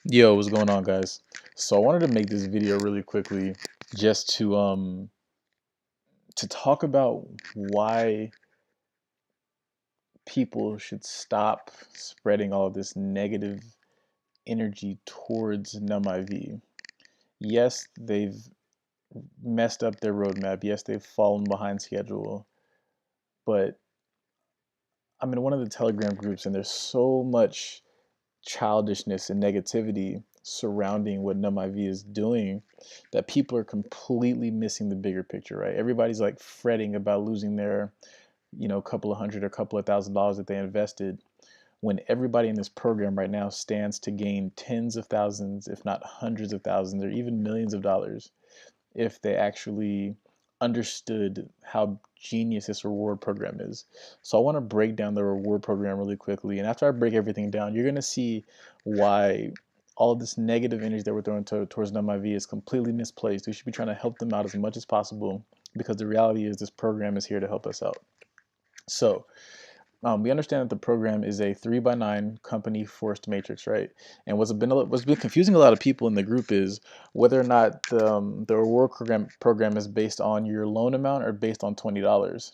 Yo, what's going on, guys? So I wanted to make this video really quickly just to talk about why people should stop spreading all this negative energy towards Numiv. Yes, they've messed up their roadmap. Yes, they've fallen behind schedule. But I'm in one of the Telegram groups and there's so much childishness and negativity surrounding what Numiv is doing that people are completely missing the bigger picture, right? Everybody's like fretting about losing their, couple of hundred or couple of $1,000s that they invested when everybody in this program right now stands to gain tens of thousands, if not hundreds of thousands, or even millions of dollars if they actually understood how genius this reward program is. So I want to break down the reward program really quickly. And after I break everything down, you're going to see why all of this negative energy that we're throwing towards NumIV is completely misplaced. We should be trying to help them out as much as possible because the reality is this program is here to help us out. So we understand that the program is a 3 by 9 company forced matrix, right? And what's been confusing a lot of people in the group is whether or not the reward program is based on your loan amount or based on $20.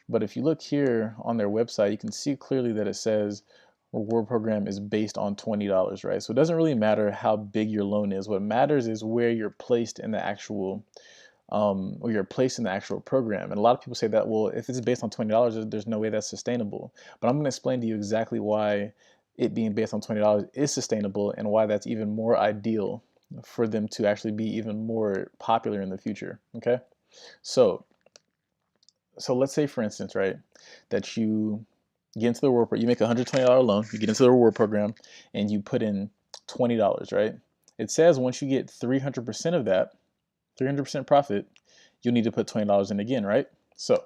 But if you look here on their website, you can see clearly that it says reward program is based on $20, right? So it doesn't really matter how big your loan is. What matters is where you're placed in the actual or you're placed in the actual program. And a lot of people say that, well, if it's based on $20, there's no way that's sustainable. But I'm going to explain to you exactly why it being based on $20 is sustainable and why that's even more ideal for them to actually be even more popular in the future. Okay, so let's say, for instance, right, that you get into the reward, you make a $120 loan, you get into the reward program, and you put in $20, right? It says once you get 300% of that, 300% profit, you'll need to put $20 in again, right? So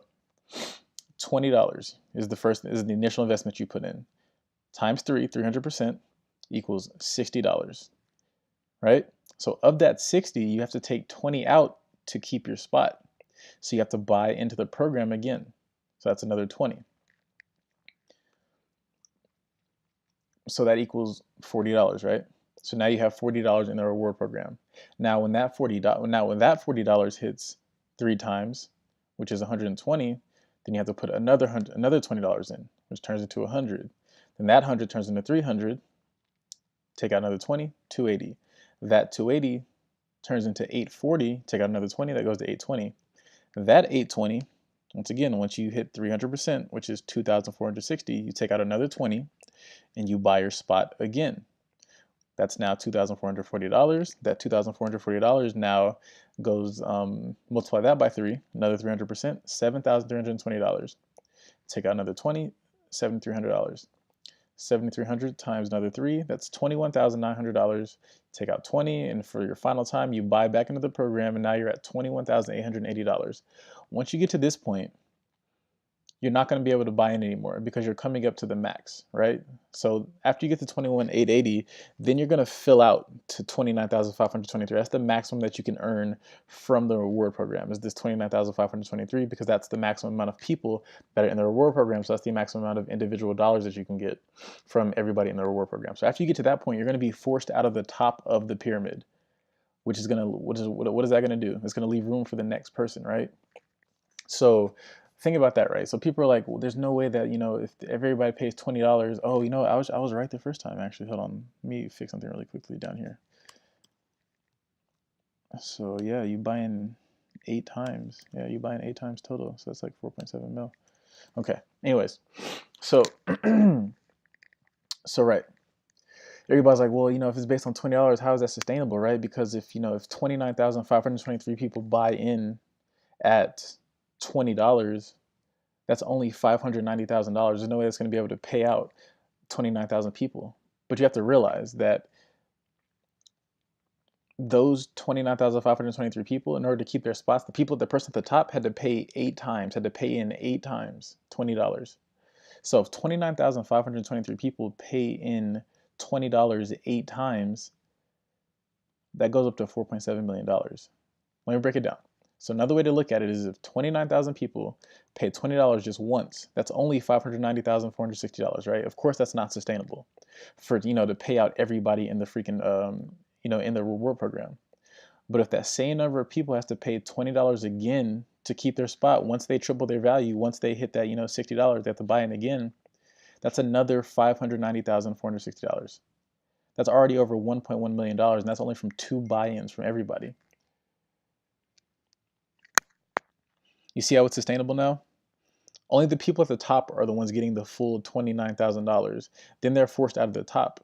$20 is the initial investment you put in. Times 300% equals $60, right? So of that 60, you have to take 20 out to keep your spot. So you have to buy into the program again. So that's another 20. So that equals $40, right? So now you have $40 in the reward program. Now when that $40 hits 3 times, which is 120, then you have to put another $20 in, which turns into 100. Then that 100 turns into 300. Take out another 20, 280. That 280 turns into 840. Take out another 20, that goes to 820. That 820, once again, once you hit 300%, which is 2,460, you take out another 20 and you buy your spot again. That's now $2,440. That $2,440 now goes, multiply that by 3, another 300%, $7,320. Take out another 20, $7,300. 7,300 times another 3, that's $21,900. Take out 20, and for your final time, you buy back into the program, and now you're at $21,880. Once you get to this point, you're not going to be able to buy in anymore because you're coming up to the max, right? So after you get to 21,880, then you're going to fill out to 29,523. That's the maximum that you can earn from the reward program, is this 29,523, because that's the maximum amount of people that are in the reward program. So that's the maximum amount of individual dollars that you can get from everybody in the reward program. So after you get to that point, you're going to be forced out of the top of the pyramid, which is what is that going to do? It's going to leave room for the next person, right? So think about that, right? So people are like, well, there's no way that, if everybody pays $20, oh, I was right the first time, actually. Hold on. Let me fix something really quickly down here. So yeah, you buy in 8 times. Yeah, you buy in 8 times total. So that's like 4.7 mil. Okay. Anyways, so right. Everybody's like, well, if it's based on $20, how is that sustainable, right? Because if 29,523 people buy in at $20, that's only $590,000. There's no way that's going to be able to pay out 29,000 people. But you have to realize that those 29,523 people, in order to keep their spots, the person at the top had to pay 8 times, had to pay in 8 times $20. So if 29,523 people pay in $20 8 times, that goes up to $4.7 million. Let me break it down. So another way to look at it is if 29,000 people pay $20 just once, that's only $590,460, right? Of course, that's not sustainable for, to pay out everybody in the freaking, in the reward program. But if that same number of people has to pay $20 again to keep their spot, once they triple their value, once they hit that, $60, they have to buy in again. That's another $590,460. That's already over $1.1 million, and that's only from 2 buy-ins from everybody. You see how it's sustainable now? Only the people at the top are the ones getting the full $29,000. Then they're forced out of the top.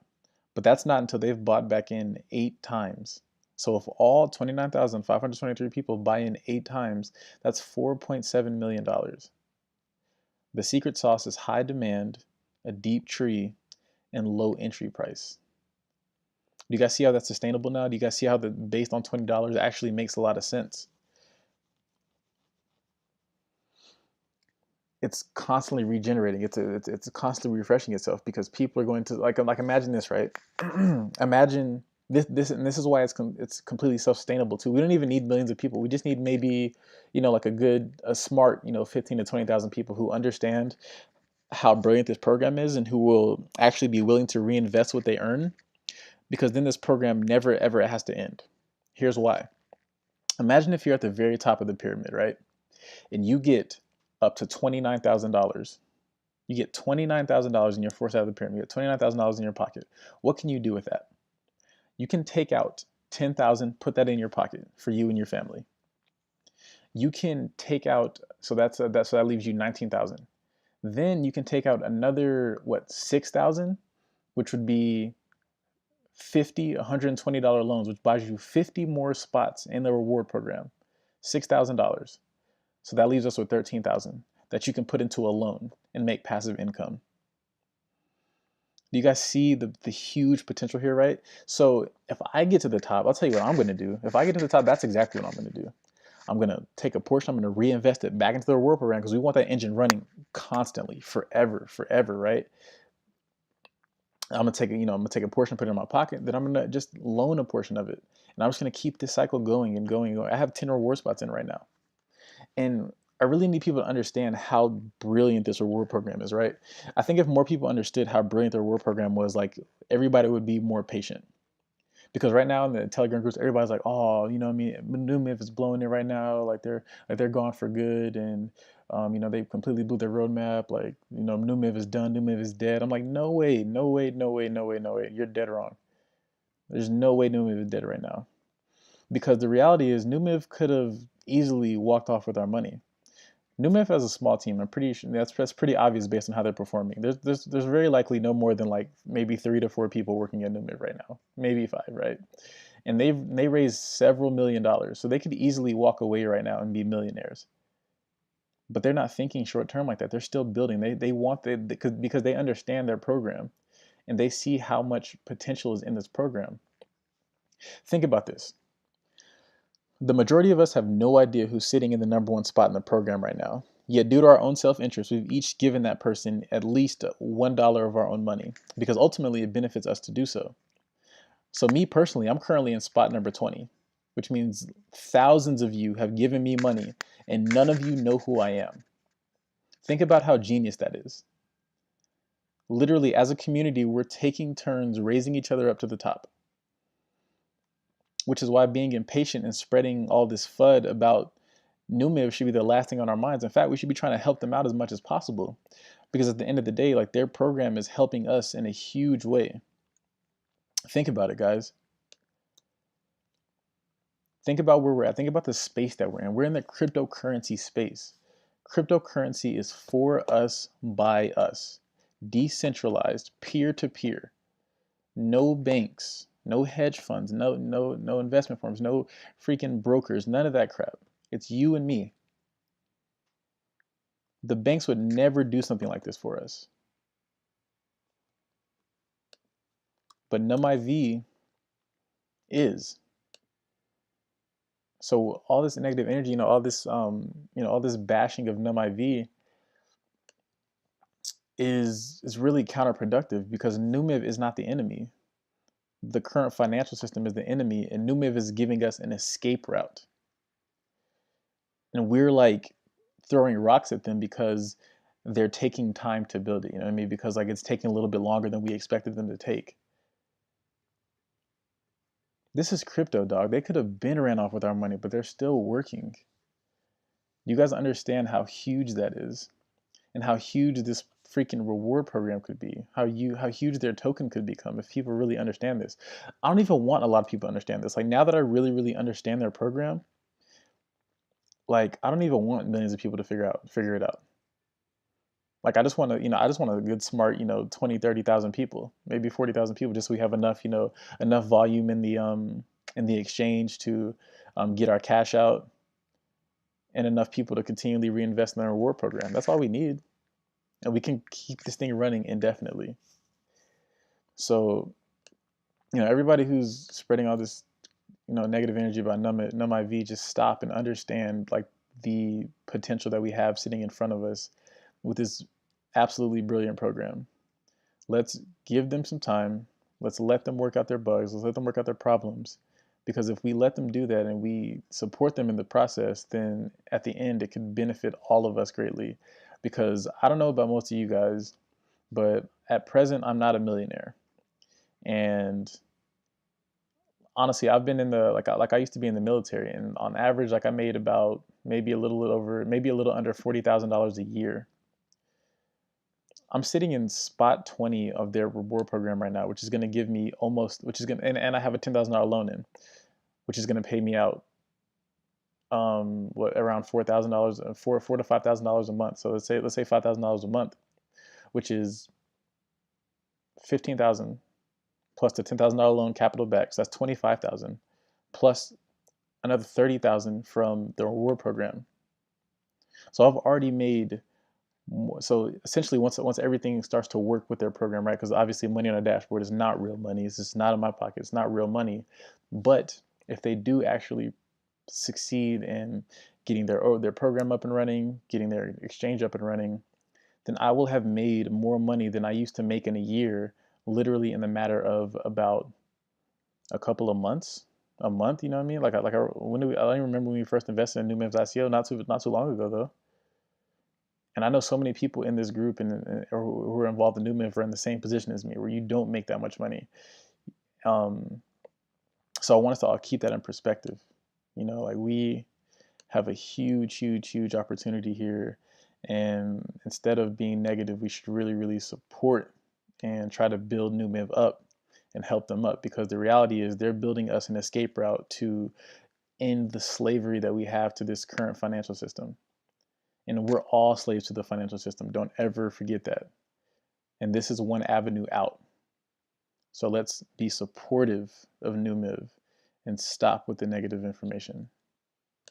But that's not until they've bought back in 8 times. So if all 29,523 people buy in 8 times, that's $4.7 million. The secret sauce is high demand, a deep tree, and low entry price. Do you guys see how that's sustainable now? Do you guys see how the based on $20 actually makes a lot of sense? It's constantly regenerating. It's constantly refreshing itself because people are going to like imagine this, right? Imagine this and this is why it's completely self-sustainable too. We don't even need millions of people. We just need maybe, like a smart, 15 to 20,000 people who understand how brilliant this program is and who will actually be willing to reinvest what they earn, because then this program never ever has to end. Here's why. Imagine if you're at the very top of the pyramid, right? And you get up to $29,000. You get $29,000 and you're forced out of the pyramid. You get $29,000 in your pocket. What can you do with that? You can take out 10,000, put that in your pocket for you and your family. You can take out, so that leaves you 19,000. Then you can take out another 6,000, which would be 50 $120 loans, which buys you 50 more spots in the reward program. $6,000. So that leaves us with 13,000 that you can put into a loan and make passive income. Do you guys see the huge potential here, right? So if I get to the top, I'll tell you what I'm going to do. If I get to the top, that's exactly what I'm going to do. I'm going to take a portion, I'm going to reinvest it back into the reward program because we want that engine running constantly, forever, right? I'm gonna take a portion, put it in my pocket, then I'm gonna just loan a portion of it. And I'm just gonna keep this cycle going and going and going. I have 10 reward spots in right now. And I really need people to understand how brilliant this reward program is, right? I think if more people understood how brilliant the reward program was, like everybody would be more patient. Because right now in the Telegram groups, everybody's like, "Oh, Numiv is blowing it right now. They're gone for good, and they completely blew their roadmap. Like, Numiv is done. Numiv is dead." I'm like, "No way, no way, no way, no way, no way. You're dead wrong. There's no way Numiv is dead right now." Because the reality is, Numiv could have easily walked off with our money. Numiv has a small team. I'm pretty sure that's pretty obvious based on how they're performing. There's very likely no more than like maybe 3 to 4 people working at Numiv right now, maybe 5, right? And they raised several $1,000,000, so they could easily walk away right now and be millionaires. But they're not thinking short term like that. They're still building. They want because they understand their program, and they see how much potential is in this program. Think about this. The majority of us have no idea who's sitting in the #1 spot in the program right now. Yet, due to our own self-interest, we've each given that person at least $1 of our own money because ultimately it benefits us to do so. So, me personally, I'm currently in spot number 20, which means thousands of you have given me money and none of you know who I am. Think about how genius that is. Literally, as a community, we're taking turns raising each other up to the top, which is why being impatient and spreading all this FUD about Numiv should be the last thing on our minds. In fact, we should be trying to help them out as much as possible because at the end of the day, like their program is helping us in a huge way. Think about it, guys. Think about where we're at. Think about the space that we're in. We're in the cryptocurrency space. Cryptocurrency is for us, by us, decentralized, peer-to-peer. No banks, no hedge funds, no investment firms, no freaking brokers, none of that crap. It's you and me. The banks would never do something like this for us. But Numiv is. So all this negative energy, all this bashing of Numiv is really counterproductive because Numiv is not the enemy. The current financial system is the enemy, and Numiv is giving us an escape route. And we're like throwing rocks at them because they're taking time to build it. You know what I mean? Because like it's taking a little bit longer than we expected them to take. This is crypto, dog. They could have been ran off with our money, but they're still working. You guys understand how huge that is, and how huge this freaking reward program could be. How huge their token could become if people really understand this. I don't even want a lot of people to understand this. Like now that I really understand their program, like I don't even want millions of people to figure it out. Like I just want to, I just want a good smart, 20, 30,000 people, maybe 40,000 people, just so we have enough, enough volume in the exchange to get our cash out, and enough people to continually reinvest in our reward program. That's all we need. And we can keep this thing running indefinitely. So, everybody who's spreading all this, negative energy about NumIV, just stop and understand like the potential that we have sitting in front of us with this absolutely brilliant program. Let's give them some time. Let's let them work out their bugs. Let's let them work out their problems. Because if we let them do that and we support them in the process, then at the end, it could benefit all of us greatly. Because I don't know about most of you guys, but at present, I'm not a millionaire. And honestly, I've been in the like I used to be in the military, and on average, like I made about maybe a little over, maybe a little under $40,000 a year. I'm sitting in spot 20 of their reward program right now, which is going to give me almost, which is going to, and I have a $10,000 loan in, which is going to pay me out, around $4,000, four to $5,000 a month. So let's say $5,000 a month, which is 15,000 plus the $10,000 loan capital back. So that's 25,000 plus another 30,000 from the reward program. So I've already made so essentially once everything starts to work with their program, right? Because obviously money on a dashboard is not real money. It's just not in my pocket. It's not real money. But if they do actually succeed in getting their program up and running, getting their exchange up and running, then I will have made more money than I used to make in a year, literally in the matter of about a couple of months, a month. You know what I mean? I don't even remember when we first invested in Numiv's ICO, not too long ago though. And I know so many people in this group and or who are involved in Numiv are in the same position as me, where you don't make that much money. Um, so I want us to all keep that in perspective. Like we have a huge opportunity here, and instead of being negative, we should really support and try to build Numiv up and help them up, because the reality is they're building us an escape route to end the slavery that we have to this current financial system. And we're all slaves to the financial system. Don't ever forget that. And this is one avenue out. So let's be supportive of Numiv and stop with the negative information.